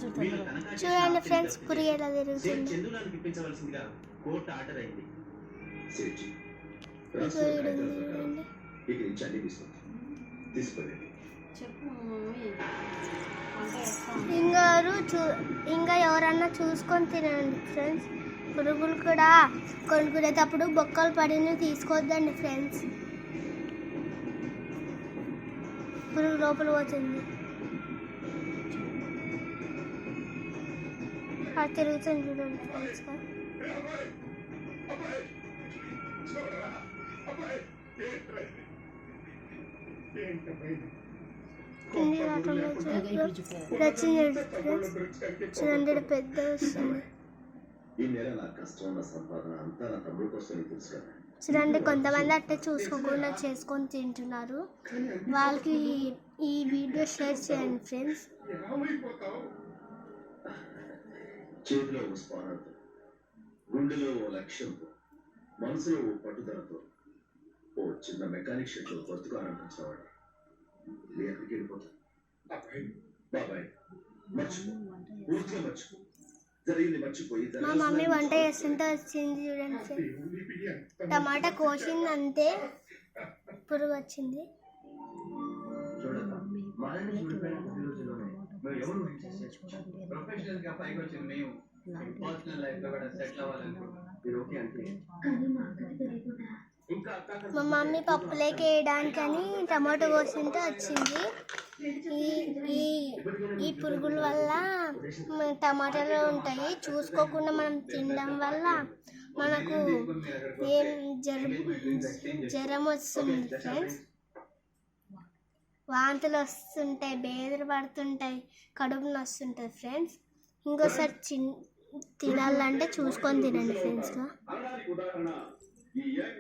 చూడండి ఫ్రెండ్స్, పురుగు ఎలా తిరుగుతుంది. ఇంకా ఎవరన్నా చూసుకొని తినండి ఫ్రెండ్స్. పురుగులు కూడా కొనుక్కునేటప్పుడు బొక్కలు పడినవి తీసుకోవద్దండి ఫ్రెండ్స్. పురుగు లోపల పోతుంది, అది తిరుగుతుంది చూడండి ఫ్రెండ్స్. చూడండి పెద్ద వస్తుంది. చూడండి కొంతమంది అట్టే చూసుకోకుండా చేసుకొని తింటున్నారు. వాళ్ళకి ఈ వీడియో షేర్ చేయండి ఫ్రెండ్స్. చేతిలో ఓ స్పానర్తో, గుండెలో ఓ లక్ష్యంతో, మనసులో ఓ పట్టుదలతో ఓ చిన్న మెకానిక్ షెడ్లో బ్రతుకు ఆరంభించినవాడు ఎక్కడికి వెళ్ళిపోతాడు. బాబాయ్ మర్చిపో, పూర్తిగా మర్చిపో, జరిగింది మర్చిపోయి. మా మమ్మీ వంట చేస్తుంటే వచ్చింది చూడండి. టమాటా కోసింది అంతే, పురుగు వచ్చింది. మా మమ్మీ పప్పులోకి వేయడానికని టమాటో కోసింటే వచ్చింది. ఈ పురుగుల వల్ల టమాటాలు ఉంటాయి, చూసుకోకుండా మనం తినడం వల్ల మనకు ఏం జ్వరం వస్తుంది ఫ్రెండ్స్. వాంతులు వస్తుంటాయి, బేదలు పడుతుంటాయి, కడుపు నొస్తుంటుంది ఫ్రెండ్స్. ఇంకోసారి తినాలంటే చూసుకొని తినండి ఫ్రెండ్స్.